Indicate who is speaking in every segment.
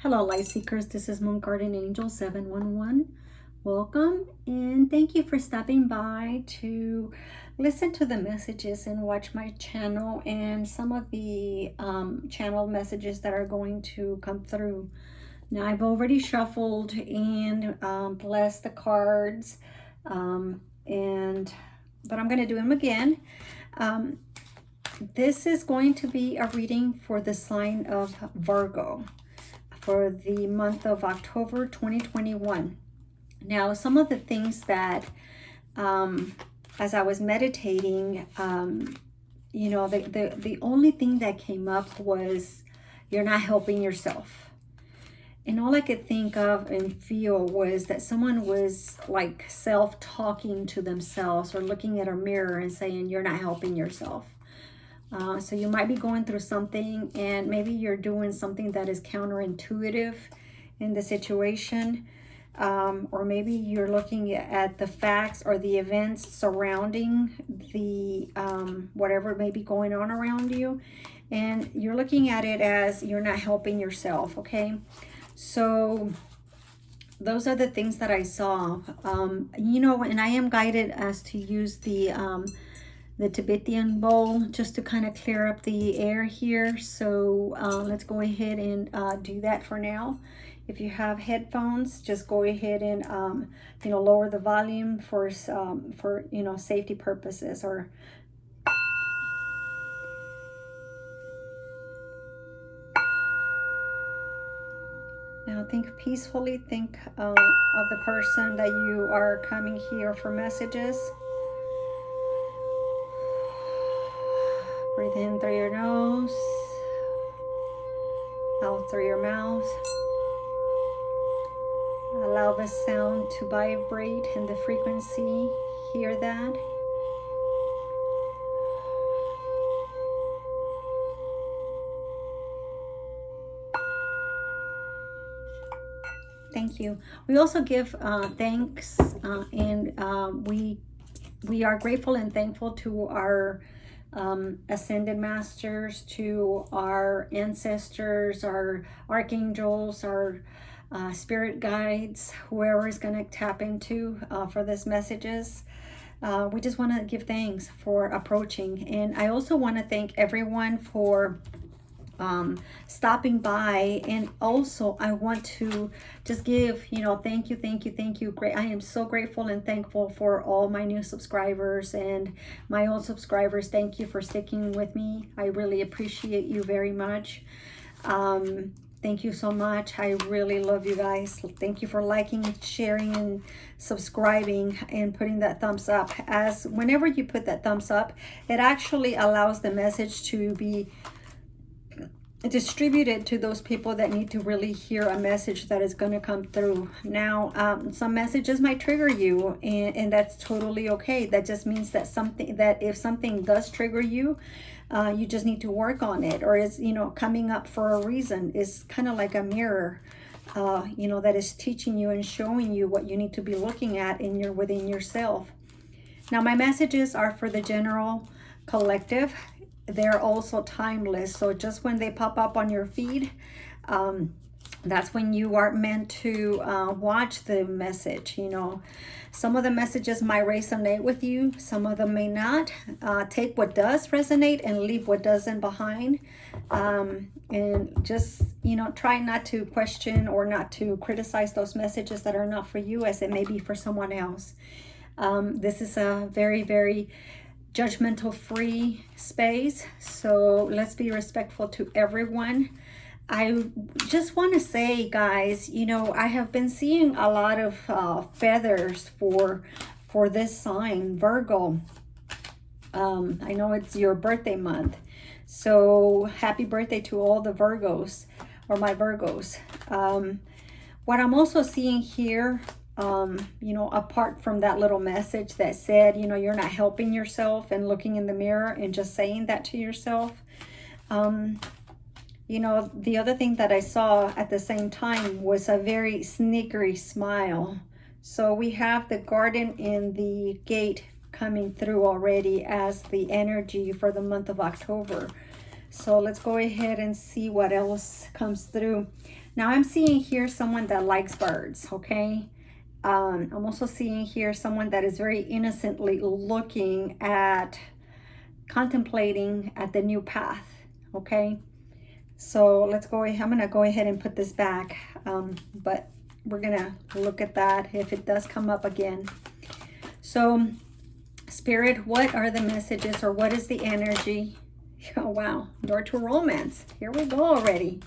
Speaker 1: Hello, light seekers. This is Moon Garden Angel 711. Welcome and thank you for stopping by to listen to the messages and watch my channel and some of the channel messages that are going to come through. Now, I've already shuffled and blessed the cards, but I'm going to do them again. This is going to be a reading for the sign of Virgo for the month of October 2021. Now, some of the things that, as I was meditating, the only thing that came up was you're not helping yourself. And all I could think of and feel was that someone was like self-talking to themselves or looking at a mirror and saying, you're not helping yourself. So you might be going through something and maybe you're doing something that is counterintuitive in the situation. Or maybe you're looking at the facts or the events surrounding the whatever may be going on around you. And you're looking at it as you're not helping yourself, okay? So those are the things that I saw. And I am guided as to use the Tibetan bowl just to kind of clear up the air here. So let's go ahead and do that for now. If you have headphones, just go ahead and lower the volume for safety purposes. Or now think peacefully. Think of the person that you are coming here for messages. Breathe in through your nose, out through your mouth. Allow the sound to vibrate and the frequency. Hear that. Thank you. We also give thanks and we are grateful and thankful to our ascended masters, to our ancestors, our archangels, our spirit guides, whoever is going to tap into for this messages. We just want to give thanks for approaching. And I also want to thank everyone for stopping by. And also I want to just give, thank you. Great. I am so grateful and thankful for all my new subscribers and my old subscribers. Thank you for sticking with me. I really appreciate you very much. Thank you so much. I really love you guys. Thank you for liking, sharing, and subscribing and putting that thumbs up. As whenever you put that thumbs up, it actually allows the message to be distributed to those people that need to really hear a message that is going to come through. Now, some messages might trigger you, and that's totally okay. That just means that if something does trigger you, you just need to work on it, or it's coming up for a reason. It's kind of like a mirror, that is teaching you and showing you what you need to be looking at within yourself. Now, my messages are for the general collective. They're also timeless. So just when they pop up on your feed, that's when you are meant to watch the message. Some of the messages might resonate with you. Some of them may not. Take what does resonate and leave what doesn't behind. And just, try not to question or not to criticize those messages that are not for you, as it may be for someone else. This is a very, very judgmental free space, so let's be respectful to everyone. I just want to say, guys, I have been seeing a lot of feathers for this sign, Virgo. I know it's your birthday month, so happy birthday to all the Virgos, or my Virgos. What I'm also seeing here, apart from that little message that said, you're not helping yourself, and looking in the mirror and just saying that to yourself. The other thing that I saw at the same time was a very sneakery smile. So we have the garden and the gate coming through already as the energy for the month of October. So let's go ahead and see what else comes through. Now I'm seeing here someone that likes birds, okay? I'm also seeing here someone that is very innocently looking at, contemplating at the new path, okay? So let's go ahead. I'm gonna go ahead and put this back, but we're gonna look at that if it does come up again. So Spirit, what are the messages, or what is the energy? Oh wow, door to romance. Here we go already.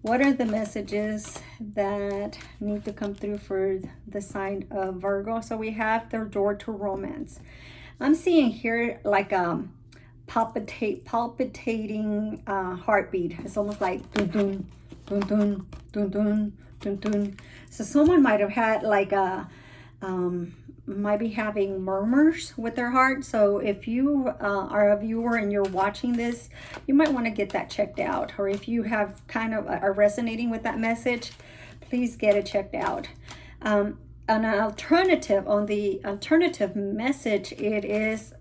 Speaker 1: What are the messages that need to come through for the sign of Virgo? So we have their door to romance. I'm seeing here like a palpitating heartbeat. It's almost like dun dun dun dun dun dun dun dun. So someone might have had like a might be having murmurs with their heart. So if you are a viewer and you're watching this, you might want to get that checked out. Or if you have kind of are resonating with that message, please get it checked out. An alternative, on the alternative message, it is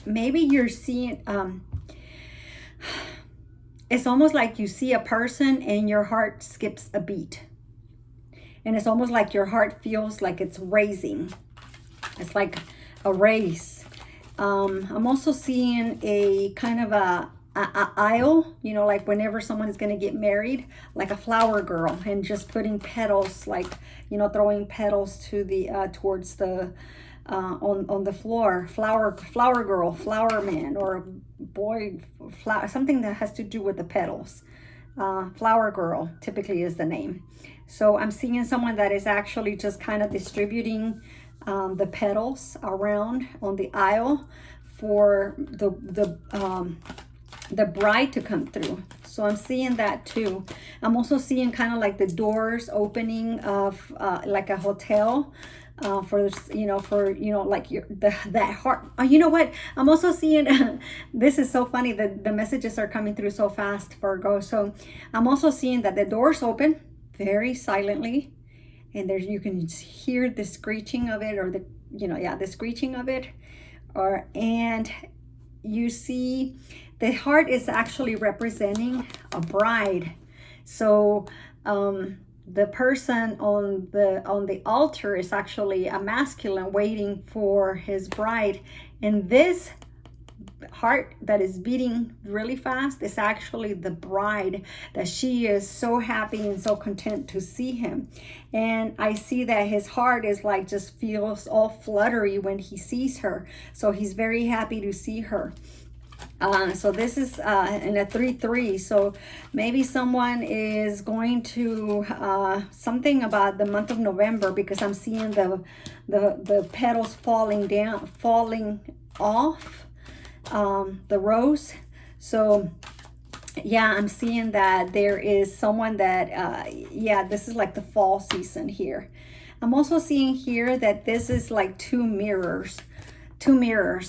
Speaker 1: maybe you're seeing, it's almost like you see a person and your heart skips a beat. And it's almost like your heart feels like it's racing. It's like a race. I'm also seeing a kind of a aisle, you know, like whenever someone is going to get married, like a flower girl, and just putting petals, like, you know, throwing petals to the towards the on the floor. Flower girl, flower man, or boy, flower, something that has to do with the petals. Flower girl typically is the name. So I'm seeing someone that is actually just kind of distributing the petals around on the aisle for the bride to come through. So I'm seeing that too. I'm also seeing kind of like the doors opening of like a hotel for, you know, like that heart. Oh, you know what? I'm also seeing, this is so funny that the messages are coming through so fast, Virgo. So I'm also seeing that the doors open very silently, and there's, you can hear the screeching of it, or the, you know, yeah, the screeching of it, or, and you see the heart is actually representing a bride. So the person on the altar is actually a masculine waiting for his bride, and this heart that is beating really fast is actually the bride, that she is so happy and so content to see him. And I see that his heart is like, just feels all fluttery when he sees her. So he's very happy to see her. So this is in a 3-3. So maybe someone is going to something about the month of November, because I'm seeing the petals falling off the rose. So yeah, I'm seeing that there is someone that yeah, this is like the fall season here. I'm also seeing here that this is like two mirrors,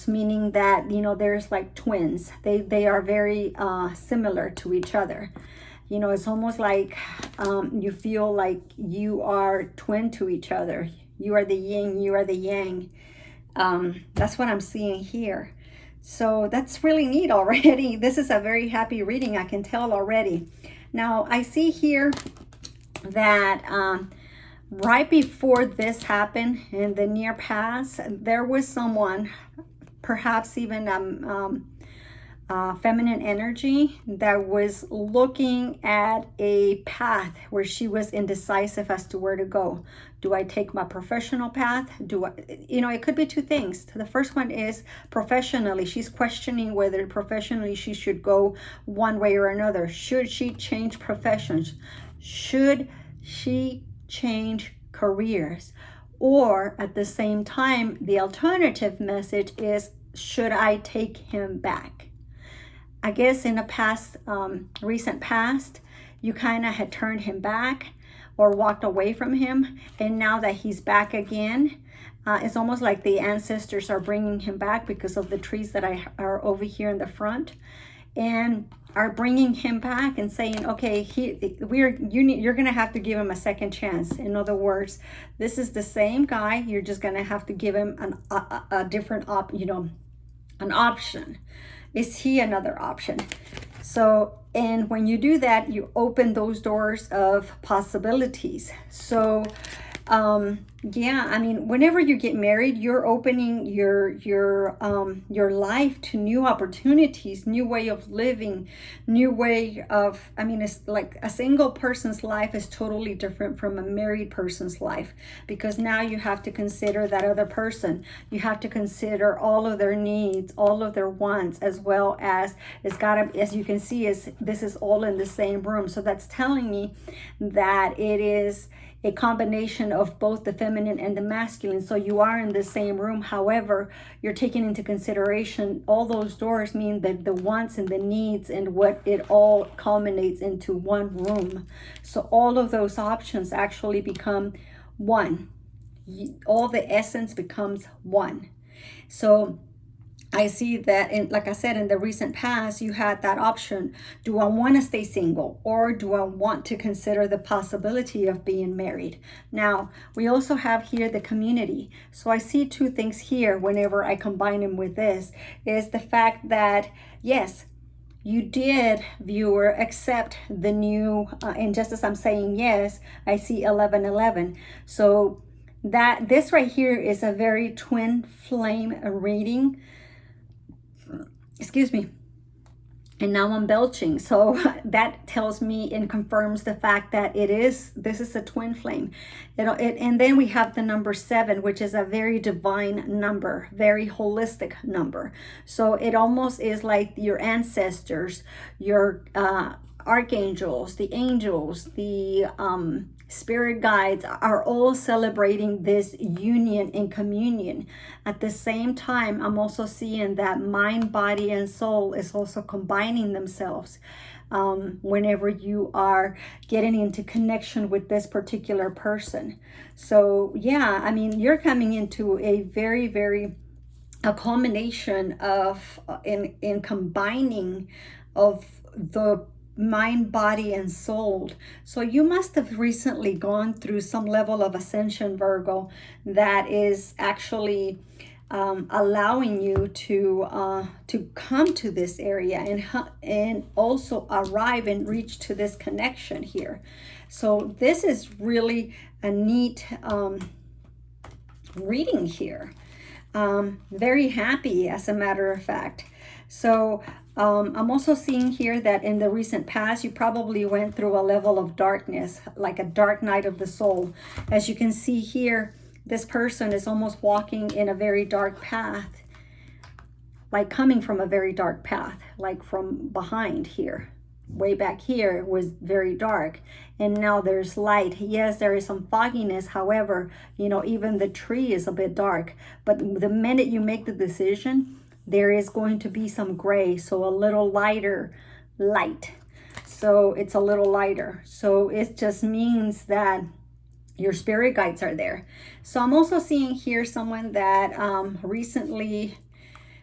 Speaker 1: meaning that, you know, there's like twins. They are very similar to each other. You know, it's almost like you feel like you are twin to each other. You are the yin, you are the yang. That's what I'm seeing here. So that's really neat already. This is a very happy reading, I can tell already. Now I see here that right before this happened in the near past, there was someone, perhaps even feminine energy, that was looking at a path where she was indecisive as to where to go. Do I take my professional path? Do I, you know, it could be two things. The first one is professionally. She's questioning whether professionally she should go one way or another. Should she change professions? Should she change careers? Or at the same time, the alternative message is, should I take him back? I guess in a past, recent past, you kind of had turned him back or walked away from him. And now that he's back again, it's almost like the ancestors are bringing him back because of the trees that are over here in the front, and are bringing him back and saying, okay, you're going to have to give him a second chance. In other words, this is the same guy. You're just going to have to give him a different an option. Is he another option? So, and when you do that, you open those doors of possibilities. So yeah, I mean, whenever you get married, you're opening your life to new opportunities, new way of living, new way of, I mean, it's like a single person's life is totally different from a married person's life, because now you have to consider that other person. You have to consider all of their needs, all of their wants, as well as it's gotta, as you can see, is this is all in the same room. So that's telling me that it is a combination of both the feminine and the masculine. So you are in the same room. However, you're taking into consideration all those doors mean that the wants and the needs and what it all culminates into one room. So all of those options actually become one. All the essence becomes one. So I see that, in, like I said, in the recent past, you had that option. Do I want to stay single, or do I want to consider the possibility of being married? Now, we also have here the community. So I see two things here whenever I combine them with this, is the fact that, yes, you did, viewer, accept the new, and just as I'm saying yes, I see 1111. So that this right here is a very twin flame reading. Excuse me. And now I'm belching. So that tells me and confirms the fact that this is a twin flame. And then we have the number 7, which is a very divine number, very holistic number. So it almost is like your ancestors, your archangels, the angels, the spirit guides are all celebrating this union and communion. At the same time, I'm also seeing that mind, body, and soul is also combining themselves whenever you are getting into connection with this particular person. So yeah, I mean, you're coming into a very, very a culmination of in combining of the mind, body, and soul. So you must have recently gone through some level of ascension, Virgo, that is actually allowing you to come to this area and also arrive and reach to this connection here. So this is really a neat reading here. Very happy, as a matter of fact. So I'm also seeing here that in the recent past, you probably went through a level of darkness, like a dark night of the soul. As you can see here, this person is almost walking in a very dark path, like coming from a very dark path, like from behind here. Way back here was very dark, and now there's light. Yes, there is some fogginess. However, you know, even the tree is a bit dark, but the minute you make the decision, there is going to be some gray, so a little lighter light. So it's a little lighter. So it just means that your spirit guides are there. So I'm also seeing here someone that recently,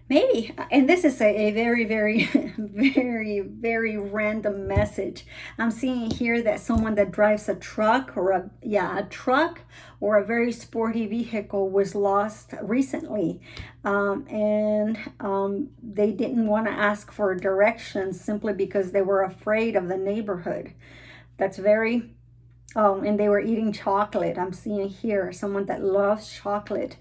Speaker 1: maybe, and this is a very, very, very random message. I'm seeing here that someone that drives a truck or a truck or a very sporty vehicle was lost recently. And they didn't want to ask for directions simply because they were afraid of the neighborhood. That's very, and they were eating chocolate. I'm seeing here someone that loves chocolate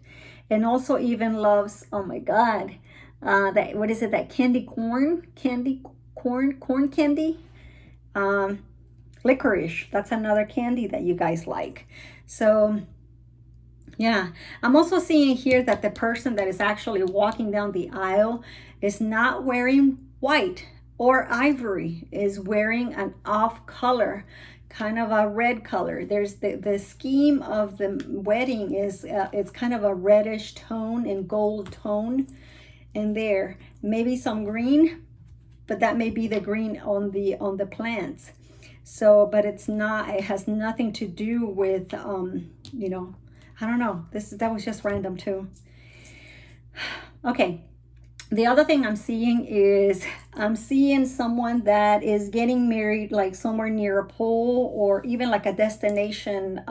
Speaker 1: and also even loves, oh my God, that, what is it, that corn candy, licorice. That's another candy that you guys like. So yeah, I'm also seeing here that the person that is actually walking down the aisle is not wearing white or ivory, is wearing an off color, kind of a red color. There's the scheme of the wedding is it's kind of a reddish tone and gold tone. And there maybe some green, but that may be the green on the plants. So, but it's not, it has nothing to do with you know, I don't know, that was just random too. Okay, the other thing I'm seeing is I'm seeing someone that is getting married, like somewhere near a pool, or even like a destination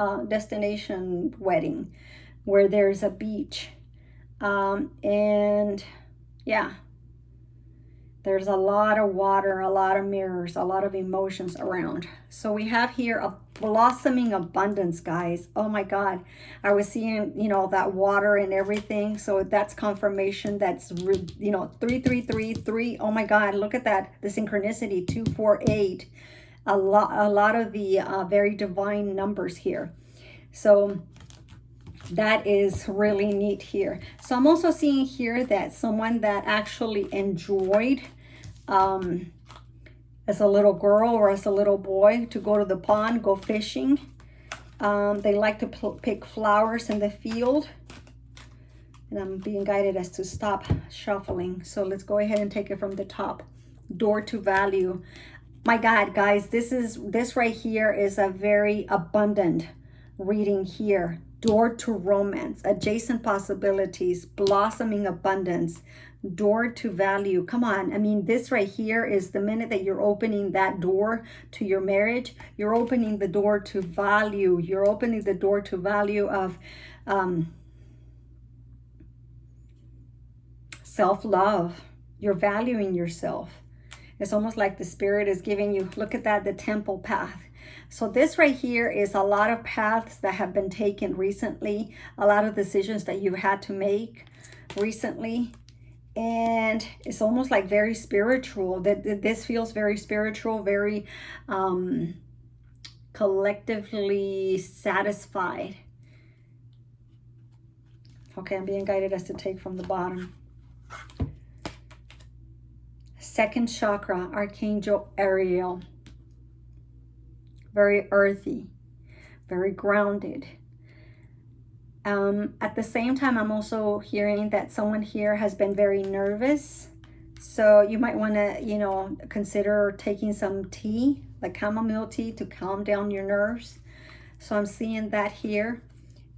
Speaker 1: wedding where there's a beach. And yeah, There's a lot of water, a lot of mirrors, a lot of emotions around. So we have here a blossoming abundance, guys. Oh my God. I was seeing, you know, that water and everything. So that's confirmation. That's, you know, 3. Oh my God. Look at that. The synchronicity, 248. A lot of the very divine numbers here. So that is really neat here. So I'm also seeing here that someone that actually enjoyed as a little girl or as a little boy to go to the pond, go fishing. They like to pick flowers in the field. And I'm being guided as to stop shuffling. So let's go ahead and take it from the top. Door to value. My God, guys, this right here is a very abundant reading here. Door to romance, adjacent possibilities, blossoming abundance, door to value. Come on. I mean, this right here is the minute that you're opening that door to your marriage, you're opening the door to value. You're opening the door to value of self-love. You're valuing yourself. It's almost like the spirit is giving you, look at that, the temple path. So this right here is a lot of paths that have been taken recently, a lot of decisions that you've had to make recently. And it's almost like very spiritual. This feels very spiritual, very collectively satisfied. Okay, I'm being guided as to take from the bottom. Second chakra, Archangel Ariel. Very earthy, very grounded. At the same time, I'm also hearing that someone here has been very nervous. So you might want to, you know, consider taking some tea, like chamomile tea, to calm down your nerves. So I'm seeing that here.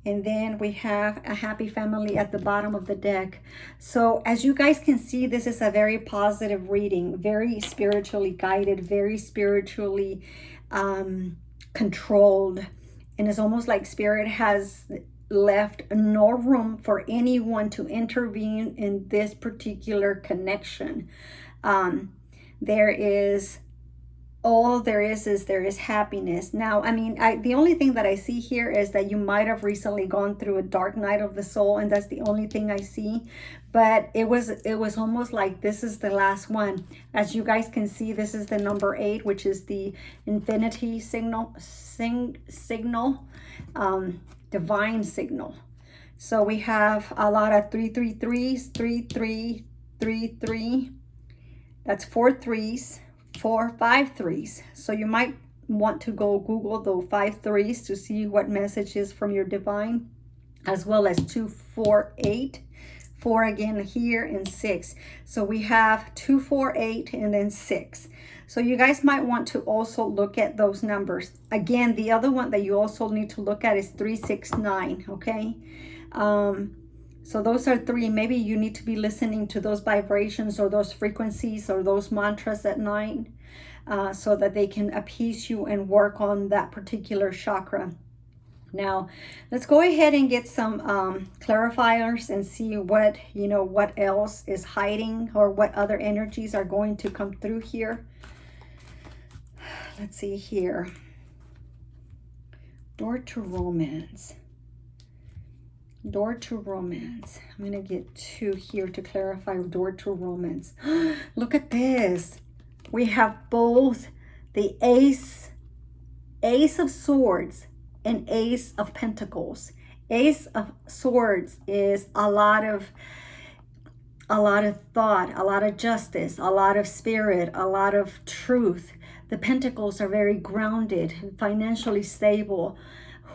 Speaker 1: And then we have a happy family at the bottom of the deck. So as you guys can see, this is a very positive reading, very spiritually guided, very spiritually controlled. And it's almost like spirit has left no room for anyone to intervene in this particular connection. There is happiness. Now, I mean, the only thing that I see here is that you might have recently gone through a dark night of the soul, and that's the only thing I see. But it was almost like this is the last one. As you guys can see, this is the number 8, which is the infinity signal, divine signal. So we have a lot of 333s, 3333. That's 4 3s. 5 3s. So you might want to go Google those 5 3s to see what message is from your divine, as well as 2 4 8, 4 again here, and 6. So we have 2 4 8 and then 6. So you guys might want to also look at those numbers. Again, the other one that you also need to look at is 369. Okay. So those are 3. Maybe you need to be listening to those vibrations or those frequencies or those mantras at night so that they can appease you and work on that particular chakra. Now, let's go ahead and get some clarifiers and see what, you know, what else is hiding or what other energies are going to come through here. Let's see here. Door to romance. Door to romance. I'm going to get 2 here to clarify door to romance. Look at this. We have both the Ace of Swords and Ace of Pentacles. Ace of Swords is a lot of thought, a lot of justice, a lot of spirit, a lot of truth. The Pentacles are very grounded, financially stable.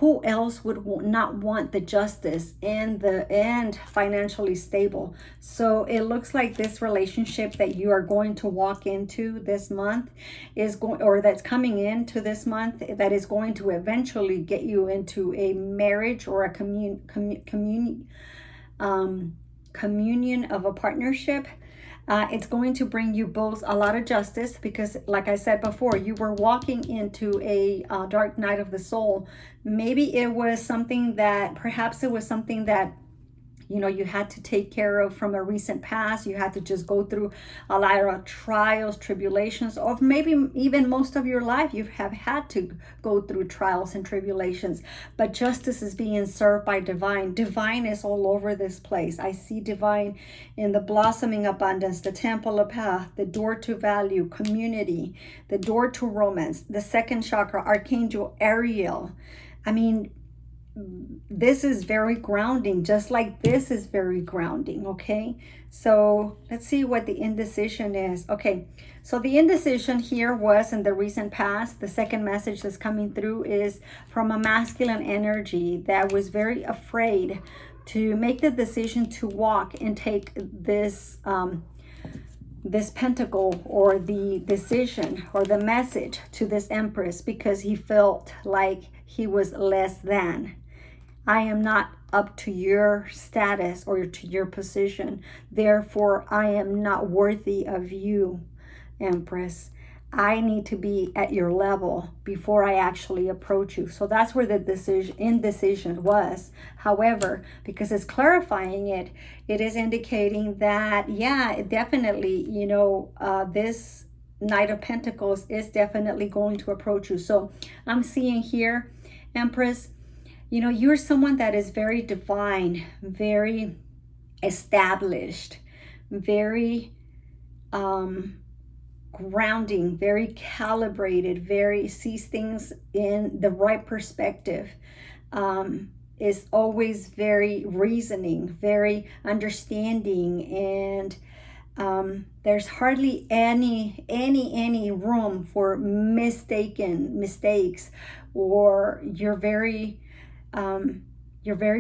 Speaker 1: Who else would not want the justice and financially stable? So it looks like this relationship that you are going to walk into this month is going, or that's coming into this month, that is going to eventually get you into a marriage or a communion of a partnership. It's going to bring you both a lot of justice because, like I said before, you were walking into a dark night of the soul. Maybe it was something that, perhaps it was something that you know, you had to take care of from a recent past. You had to just go through a lot of trials, tribulations, or maybe even most of your life you have had to go through trials and tribulations. But justice is being served by divine. Divine is all over this place. I see divine in the blossoming abundance, the temple of path, the door to value, community, the door to romance, the second chakra, Archangel Ariel. I mean, this is very grounding, just like this is very grounding. Okay, so let's see what the indecision is. Okay, so the indecision here was in the recent past. The second message that's coming through is from a masculine energy that was very afraid to make the decision to walk and take this this pentacle, or the decision or the message to this empress, because he felt like he was less than. I am not up to your status or to your position. Therefore, I am not worthy of you, Empress. I need to be at your level before I actually approach you. So that's where the indecision was. However, because it's clarifying it, it is indicating that, yeah, definitely, you know, this Knight of Pentacles is definitely going to approach you. So I'm seeing here, Empress, you know, you're someone that is very divine, very established, very grounding, very calibrated, very sees things in the right perspective, is always very reasoning, very understanding, and there's hardly any room for mistakes, or you're very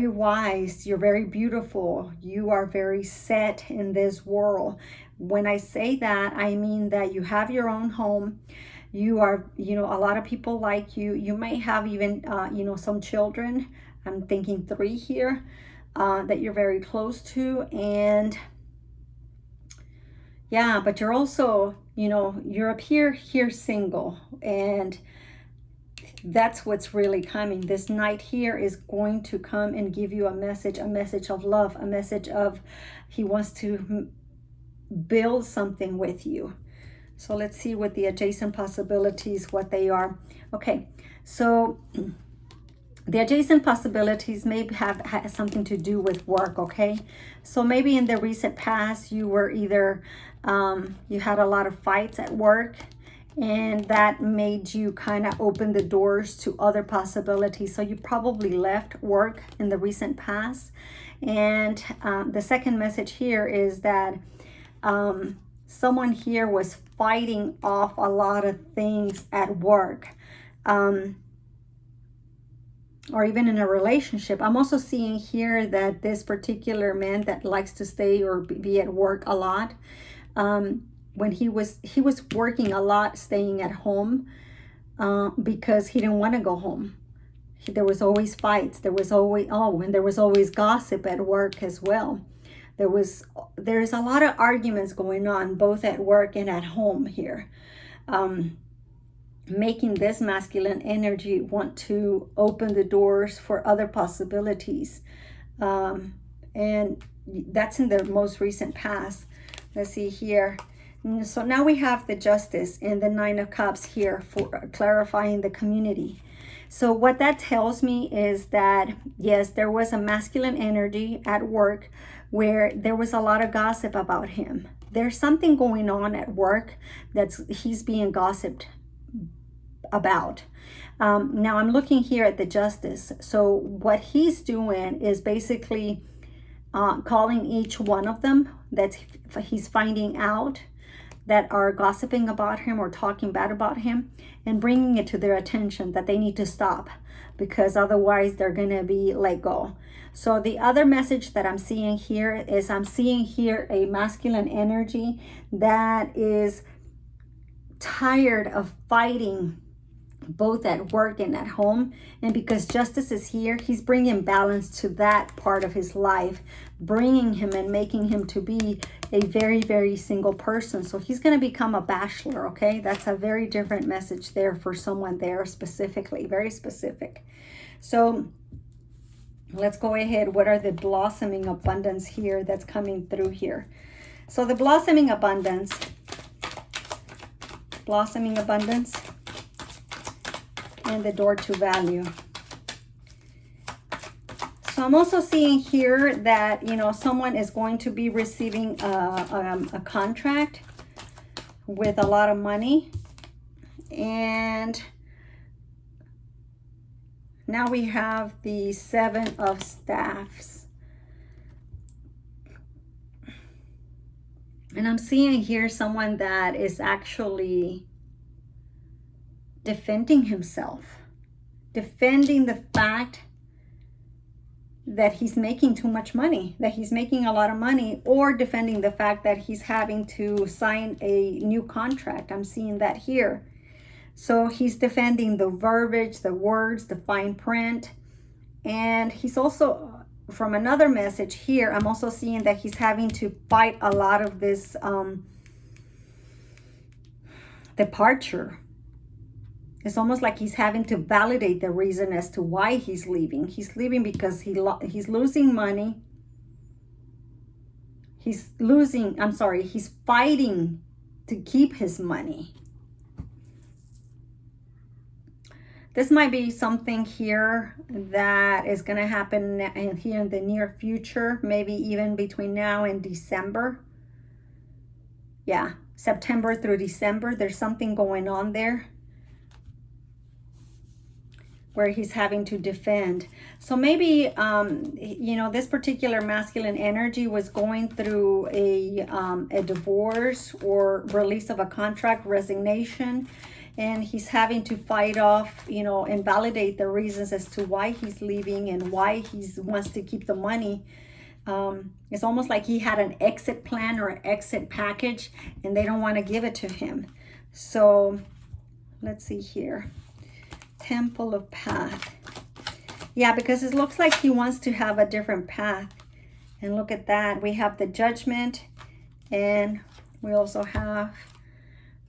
Speaker 1: wise, you're very beautiful, you are very set in this world. When I say that, I mean that you have your own home. You are, you know, a lot of people like you. You might have even, you know, some children. I'm thinking 3 here, that you're very close to. And yeah, but you're also, you know, you're up here single. And that's what's really coming. This Knight here is going to come and give you a message of love, a message of he wants to build something with you. So let's see what the adjacent possibilities, what they are. Okay, so the adjacent possibilities may have something to do with work. Okay, so maybe in the recent past you were either you had a lot of fights at work, and that made you kind of open the doors to other possibilities. So you probably left work in the recent past. And the second message here is that someone here was fighting off a lot of things at work, or even in a relationship. I'm also seeing here that this particular man that likes to stay or be at work a lot, when he was working a lot, staying at home, because he didn't want to go home. There was always fights. There was always gossip at work as well. There's a lot of arguments going on both at work and at home here, making this masculine energy want to open the doors for other possibilities, and that's in the most recent past. Let's see here. So now we have the Justice and the Nine of Cups here for clarifying the community. So what that tells me is that, yes, there was a masculine energy at work where there was a lot of gossip about him. There's something going on at work he's being gossiped about. Now I'm looking here at the Justice. So what he's doing is basically calling each one of them that he's finding out that are gossiping about him or talking bad about him, and bringing it to their attention that they need to stop, because otherwise they're going to be let go. So the other message that I'm seeing here is I'm seeing here a masculine energy that is tired of fighting both at work and at home. And because Justice is here, he's bringing balance to that part of his life, bringing him and making him to be a very, very single person. So he's going to become a bachelor. Okay, that's a very different message there for someone there specifically, very specific. So Let's go ahead. What are the blossoming abundance here that's coming through here? So the blossoming abundance, and the door to value. So I'm also seeing here that, you know, someone is going to be receiving a contract with a lot of money. And now we have the Seven of Staffs. And I'm seeing here someone that is actually defending himself, defending the fact that he's making too much money, that he's making a lot of money, or defending the fact that he's having to sign a new contract. I'm seeing that here. So he's defending the verbiage, the words, the fine print. And he's also, from another message here, I'm also seeing that he's having to fight a lot of this departure. It's almost like he's having to validate the reason as to why he's leaving. He's leaving because he's losing money. He's fighting to keep his money. This might be something here that is going to happen here in the near future, maybe even between now and December. Yeah, September through December, there's something going on there where he's having to defend. So maybe, you know, this particular masculine energy was going through a divorce or release of a contract, resignation, and he's having to fight off, you know, and validate the reasons as to why he's leaving and why he wants to keep the money. It's almost like he had an exit plan or an exit package and they don't want to give it to him. So let's see here. Temple of Path. Yeah, because it looks like he wants to have a different path. And look at that. We have the Judgment, and we also have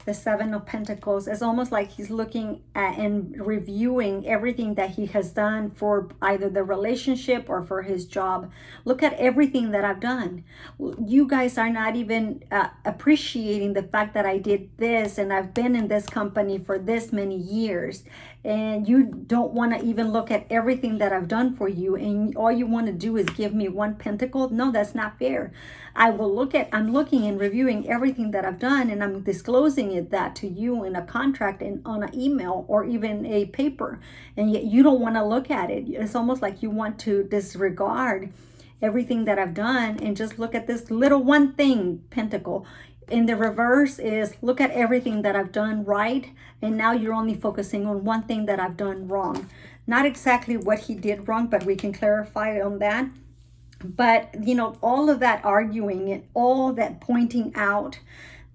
Speaker 1: the Seven of Pentacles. It's almost like he's looking at and reviewing everything that he has done for either the relationship or for his job. Look at everything that I've done. You guys are not even appreciating the fact that I did this and I've been in this company for this many years. And you don't want to even look at everything that I've done for you. And all you want to do is give me one pentacle. No, that's not fair. I'm looking and reviewing everything that I've done, and I'm disclosing that to you in a contract and on an email or even a paper. And yet you don't want to look at it. It's almost like you want to disregard everything that I've done and just look at this little one thing, pentacle. In the reverse is look at everything that I've done right, and now you're only focusing on one thing that I've done wrong. Not exactly what he did wrong, but we can clarify on that. But, you know, all of that arguing and all that pointing out,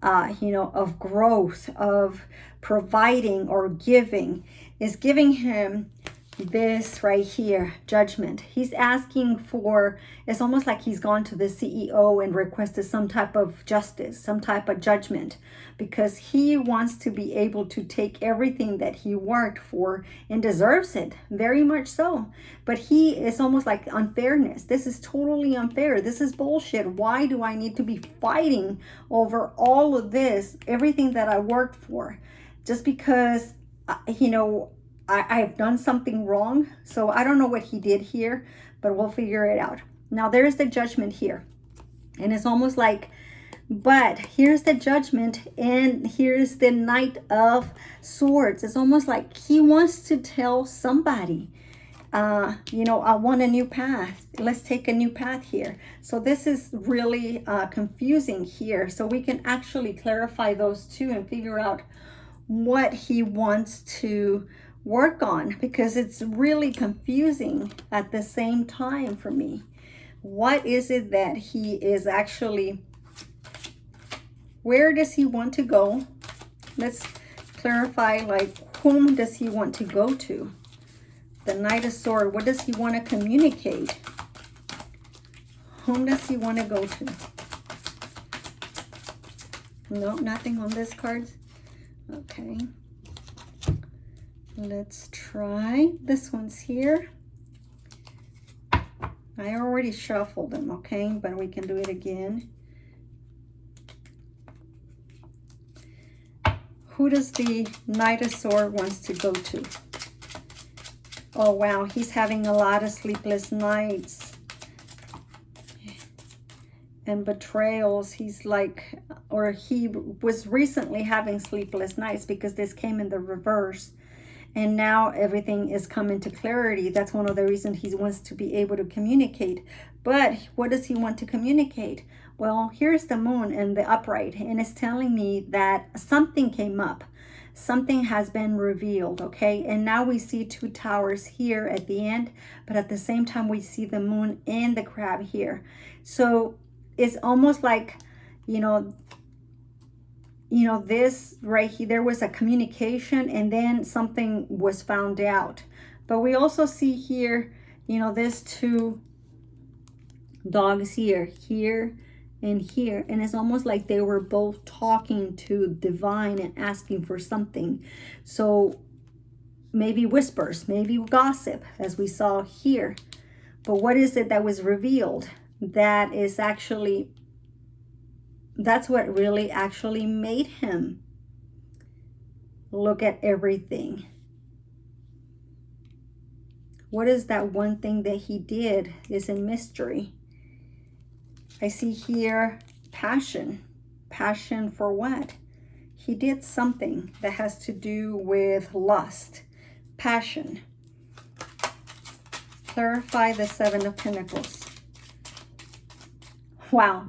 Speaker 1: you know, of growth, of providing or giving, is giving him this right here, Judgment. He's asking for, it's almost like he's gone to the CEO and requested some type of justice, some type of judgment, because he wants to be able to take everything that he worked for and deserves it, very much so. But it's almost like unfairness. This is totally unfair. This is bullshit. Why do I need to be fighting over all of this, everything that I worked for, just because, you know, I've done something wrong? So I don't know what he did here, but we'll figure it out. Now there's the Judgment here. And it's almost like, but here's the Judgment and here's the Knight of Swords. It's almost like he wants to tell somebody, you know, I want a new path. Let's take a new path here. So this is really confusing here. So we can actually clarify those two and figure out what he wants to work on, because it's really confusing at the same time for me. What is it that he is actually, where does he want to go? Let's clarify, like, whom does he want to go to? The Knight of Swords, what does he want to communicate? Whom does he want to go to? No, nothing on this card. Okay. Let's try this one's here. I already shuffled them, okay? But we can do it again. Who does the Knight of Swords wants to go to? Oh, wow. He's having a lot of sleepless nights and betrayals. He's like, or he was recently having sleepless nights because this came in the reverse. And now everything is coming to clarity. That's one of the reasons he wants to be able to communicate. But what does he want to communicate? Well, here's the moon and the upright, and it's telling me that something came up. Something has been revealed, okay? And now we see two towers here at the end, but at the same time, we see the moon and the crab here. So it's almost like, you know, this right here, there was a communication and then something was found out. But we also see here, there's two dogs here and here. And it's almost like they were both talking to divine and asking for something. So maybe whispers, maybe gossip, as we saw here. But what is it that was revealed? That is actually... that's what really actually made him look at everything. What is that one thing that he did is a mystery. I see here passion. Passion for what? He did something that has to do with lust. Passion. Clarify the Seven of Pentacles. Wow.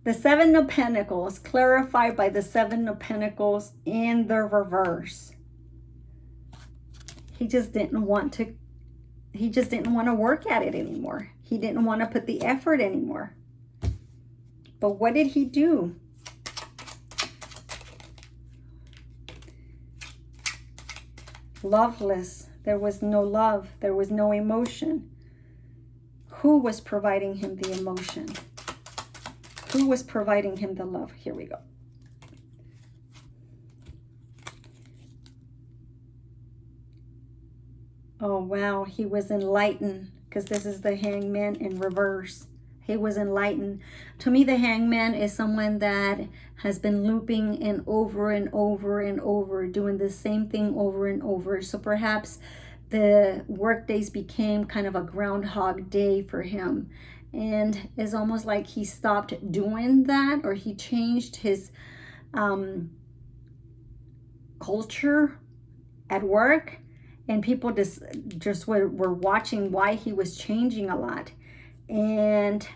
Speaker 1: The Seven of Pentacles, clarified by the Seven of Pentacles in the reverse. He just didn't want to work at it anymore. He didn't want to put the effort anymore. But what did he do? Loveless. There was no love. There was no emotion. Who was providing him the emotion? Who was providing him the love? Here we go. Oh, wow. He was enlightened, because this is the Hangman in reverse. He was enlightened. To me, the Hangman is someone that has been looping and over and over and over, doing the same thing over and over. So perhaps the work days became kind of a Groundhog Day for him. And it's almost like he stopped doing that, or he changed his culture at work. And people just were watching why he was changing a lot. And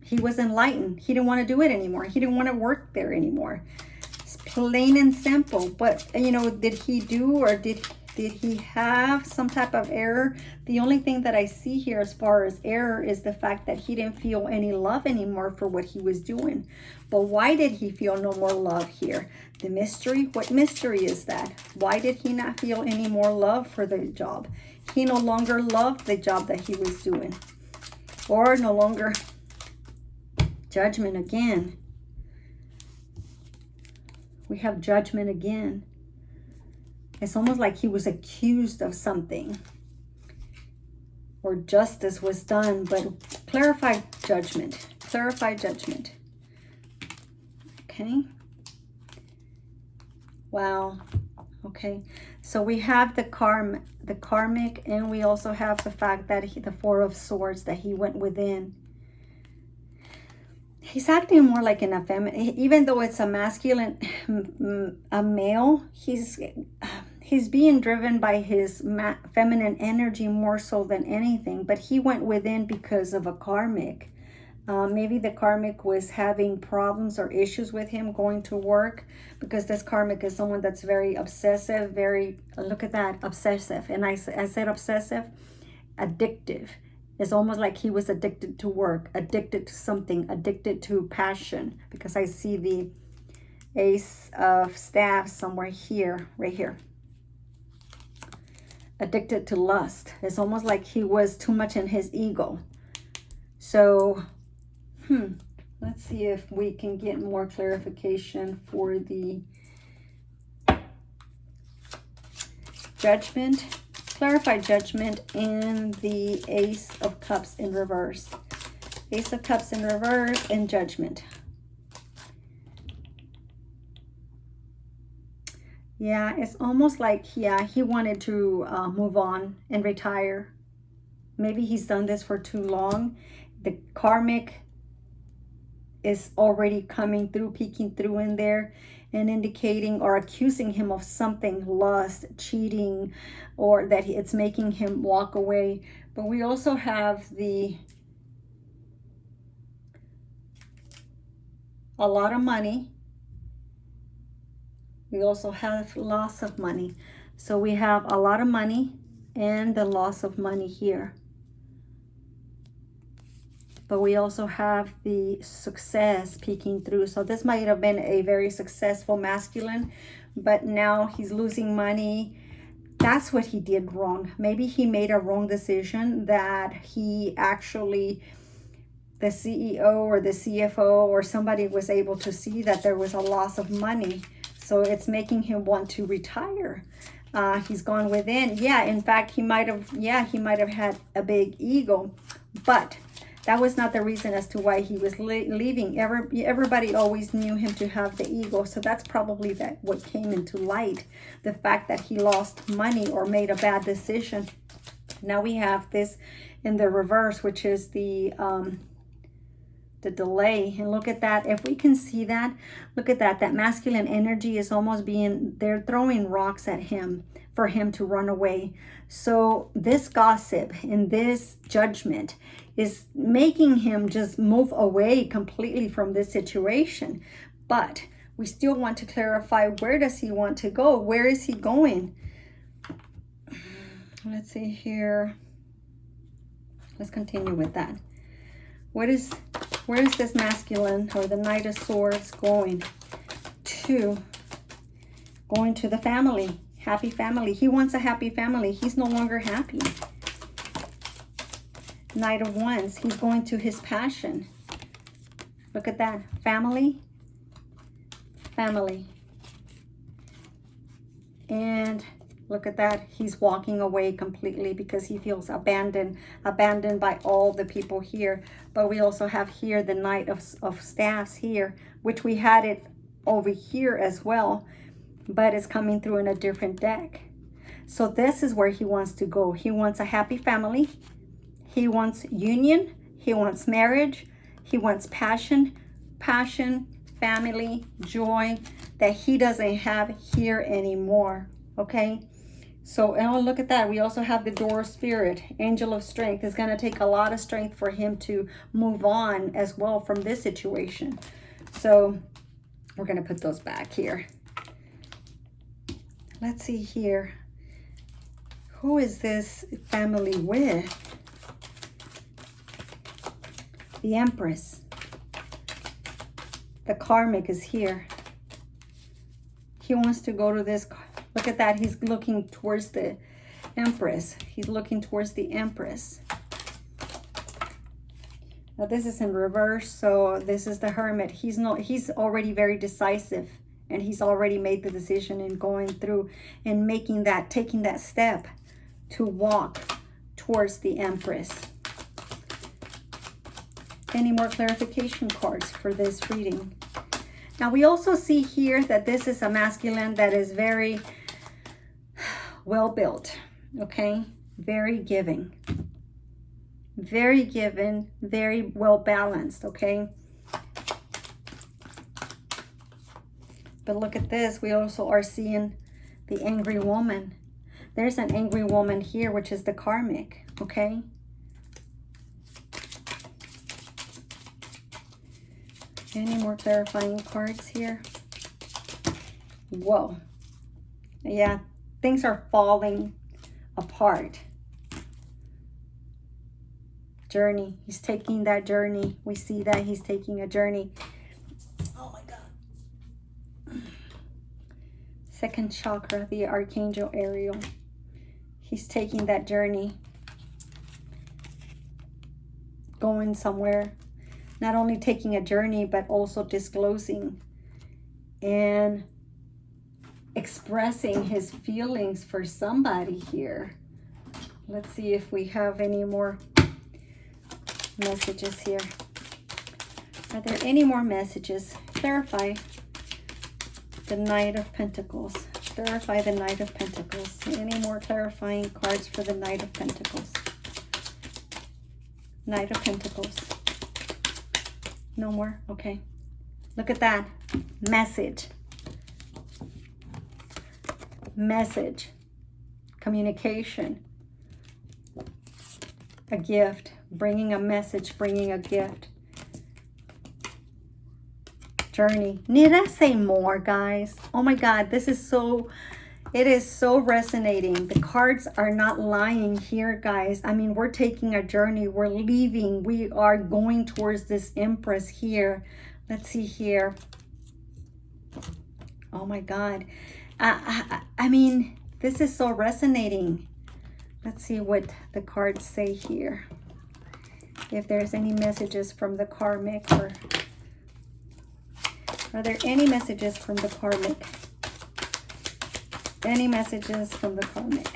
Speaker 1: he was enlightened. He didn't want to do it anymore. He didn't want to work there anymore. It's plain and simple. But, did he do, or did he have some type of error? The only thing that I see here as far as error is the fact that he didn't feel any love anymore for what he was doing. But why did he feel no more love here? The mystery? What mystery is that? Why did he not feel any more love for the job? He no longer loved the job that he was doing. Or no longer... Judgment again. We have Judgment again. It's almost like he was accused of something, or justice was done, but clarify Judgment. Clarify Judgment. Okay. Wow. Okay. So we have the karmic, and we also have the fact that the Four of Swords, that he went within. He's acting more like an effeminate, even though it's a masculine, a male. He's being driven by his feminine energy more so than anything. But he went within because of a karmic. Maybe the karmic was having problems or issues with him going to work, because this karmic is someone that's very obsessive, very, look at that, obsessive. And I said obsessive, addictive. It's almost like he was addicted to work, addicted to something, addicted to passion, because I see the Ace of Staffs somewhere here, right here. Addicted to lust. It's almost like he was too much in his ego. So, let's see if we can get more clarification for the Judgment Clarify Judgment and the Ace of Cups in reverse. Ace of Cups in reverse and Judgment. Yeah, it's almost like, yeah, he wanted to move on and retire. Maybe he's done this for too long. The karmic is already coming through, peeking through in there and indicating or accusing him of something, lust, cheating, or that it's making him walk away. But we also have a lot of money. We also have loss of money. So we have a lot of money and the loss of money here. But we also have the success peeking through. So this might have been a very successful masculine, but now he's losing money. That's what he did wrong. Maybe he made a wrong decision, that he actually, the CEO or the CFO or somebody was able to see that there was a loss of money. So it's making him want to retire. He's gone within. Yeah, in fact, he might have had a big ego, but that was not the reason as to why he was leaving. Everybody always knew him to have the ego. So that's probably what came into light. The fact that he lost money or made a bad decision. Now we have this in the reverse, which is the delay. And look at that. If we can see that, look at that. That masculine energy is almost they're throwing rocks at him for him to run away. So this gossip and this judgment is making him just move away completely from this situation. But we still want to clarify, where does he want to go? Where is he going? Let's see here. Let's continue with that. Where is this masculine or the Knight of Swords going to? Going to the family. Happy family. He wants a happy family. He's no longer happy. Knight of Wands. He's going to his passion. Look at that. Family. Family. And look at that. He's walking away completely because he feels abandoned by all the people here. But we also have here the Knight of Staffs here, which we had it over here as well, but it's coming through in a different deck. So this is where he wants to go. He wants a happy family. He wants union. He wants marriage. He wants passion, family, joy that he doesn't have here anymore. Okay. So, oh, look at that. We also have the Door of Spirit, Angel of Strength. It's going to take a lot of strength for him to move on as well from this situation. So we're going to put those back here. Let's see here. Who is this family with? The Empress. The karmic is here. He wants to go to this. Look at that. He's looking towards the Empress. He's looking towards the Empress. Now this is in reverse. So this is the Hermit. He's already very decisive. And he's already made the decision in going through and taking that step to walk towards the Empress. Any more clarification cards for this reading? Now we also see here that this is a masculine that is very well built, okay? Very giving, very well balanced, okay? But look at this. We also are seeing the angry woman. There's an angry woman here, which is the karmic, okay? Any more clarifying cards here? Whoa. Yeah, things are falling apart. Journey. He's taking that journey. We see that he's taking a journey. Oh my God. Second chakra, the Archangel Ariel. He's taking that journey. Going somewhere. Not only taking a journey, but also disclosing and expressing his feelings for somebody here. Let's see if we have any more messages here. Are there any more messages? Clarify the Knight of Pentacles. Clarify the Knight of Pentacles. Any more clarifying cards for the Knight of Pentacles? Knight of Pentacles. No more? Okay. Look at that. Message. Message. Communication. A gift. Bringing a message. Bringing a gift. Journey. Need I say more, guys? Oh my God, this is so, it is so resonating. The cards are not lying here, guys. I mean, we're taking a journey. We're leaving. We are going towards this Empress here. Let's see here. Oh my God. I mean, this is so resonating. Let's see what the cards say here. If there's any messages from the karmic, or are there any messages from the karmic? Any messages from the karmic?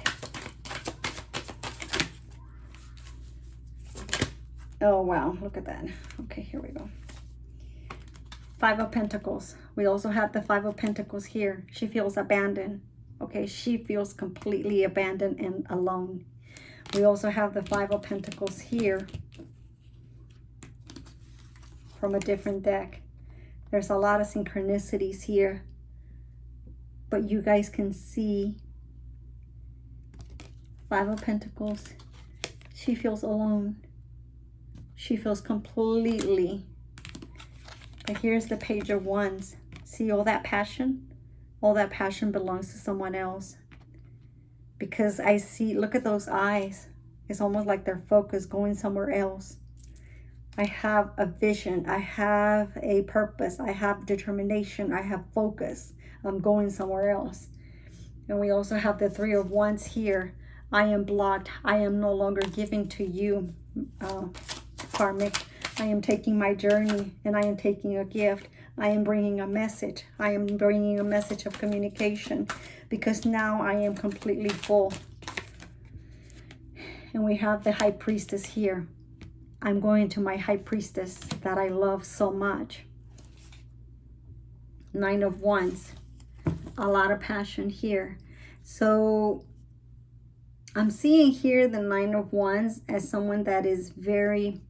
Speaker 1: Oh, wow. Look at that. Okay, here we go. Five of Pentacles. We also have the Five of Pentacles here. She feels abandoned. Okay, she feels completely abandoned and alone. We also have the Five of Pentacles here from a different deck. There's a lot of synchronicities here, but you guys can see Five of Pentacles. She feels alone. She feels completely. But here's the Page of Wands. See all that passion? All that passion belongs to someone else. Because I see, look at those eyes. It's almost like their focus going somewhere else. I have a vision. I have a purpose. I have determination. I have focus. I'm going somewhere else. And we also have the Three of Wands here. I am blocked. I am no longer giving to you, karmic. I am taking my journey, and I am taking a gift. I am bringing a message. I am bringing a message of communication, because now I am completely full. And we have the High Priestess here. I'm going to my High Priestess that I love so much. Nine of Wands. A lot of passion here. So I'm seeing here the Nine of Wands as someone that is very,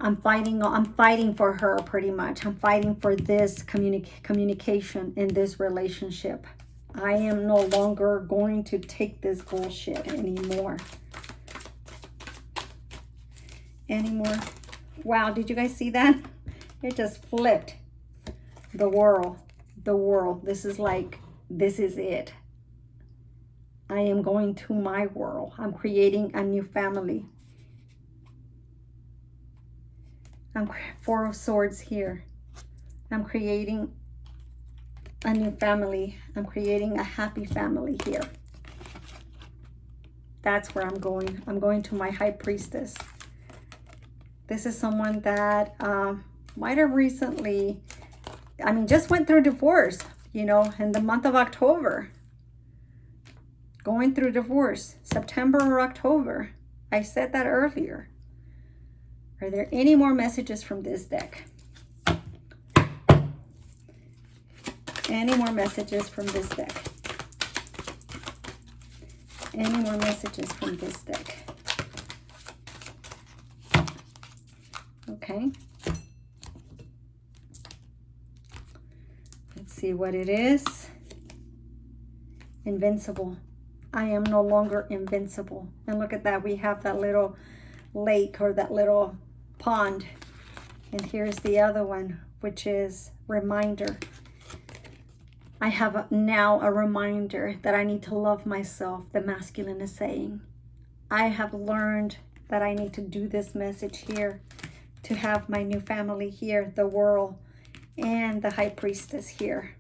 Speaker 1: I'm fighting for her pretty much. I'm fighting for this communication in this relationship. I am no longer going to take this bullshit anymore. Anymore. Wow, did you guys see that? It just flipped. The world. The world. This is like, this is it. I am going to my world. I'm creating a new family. I'm Four of Swords here. I'm creating a new family. I'm creating a happy family here. That's where I'm going. I'm going to my High Priestess. This is someone that might have recently, I mean, just went through divorce, you know, in the month of October. Going through divorce, September or October. I said that earlier. Are there any more messages from this deck? Any more messages from this deck? Any more messages from this deck? Okay. Let's see what it is. Invincible. I am no longer invincible. And look at that. We have that little lake or that little pond. And here's the other one, which is reminder. I have now a reminder that I need to love myself, the masculine is saying. I have learned that I need to do this message here, to have my new family here, the world, and the High Priestess here.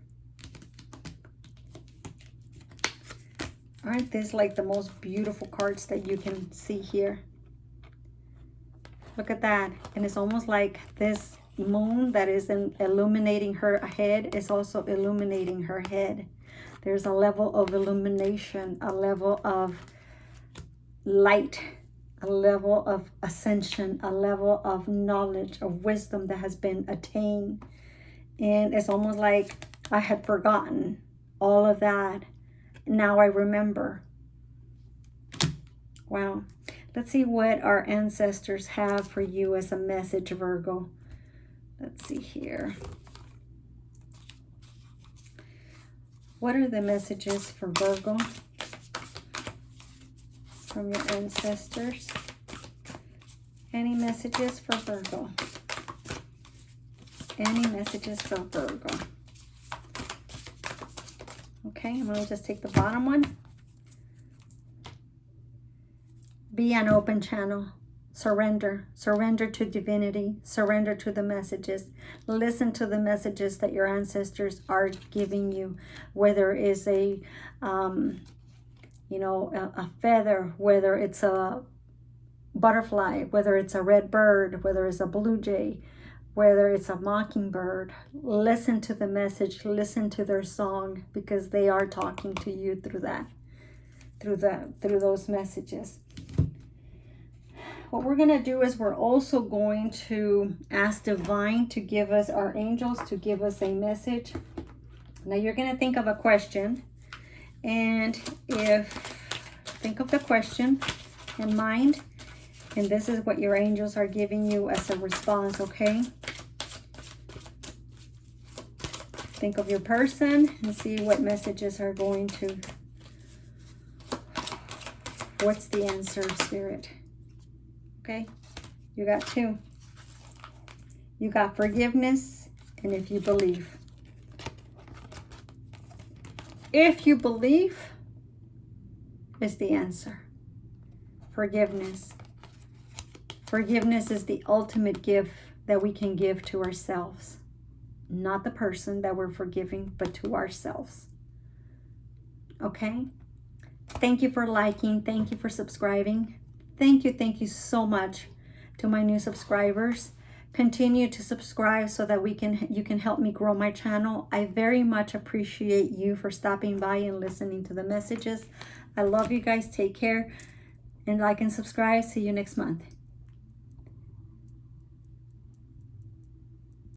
Speaker 1: Aren't these like the most beautiful cards that you can see here? Look at that. And it's almost like this moon that is illuminating her head is also illuminating her head. There's a level of illumination, a level of light, a level of ascension, a level of knowledge, of wisdom that has been attained. And it's almost like I had forgotten all of that. Now I remember. Wow. Let's see what our ancestors have for you as a message, Virgo. Let's see here. What are the messages for Virgo from your ancestors? Any messages for Virgo? Any messages for Virgo? Okay, I'm going to just take the bottom one. Be an open channel. Surrender. Surrender to divinity. Surrender to the messages. Listen to the messages that your ancestors are giving you. Whether it's a feather, whether it's a butterfly, whether it's a red bird, whether it's a blue jay, whether it's a mockingbird. Listen to the message. Listen to their song, because they are talking to you through that, through those messages. What we're going to do is we're also going to ask Divine to give us, our angels, to give us a message. Now you're going to think of a question. And think of the question in mind. And this is what your angels are giving you as a response, okay? Think of your person and see what messages are going to. What's the answer, Spirit? Okay, you got two. You got forgiveness, and if you believe. If you believe is the answer. Forgiveness. Forgiveness is the ultimate gift that we can give to ourselves. Not the person that we're forgiving, but to ourselves. Okay? Thank you for liking. Thank you for subscribing. Thank you so much to my new subscribers. Continue to subscribe so that you can help me grow my channel. I very much appreciate you for stopping by and listening to the messages. I love you guys. Take care and like and subscribe. See you next month.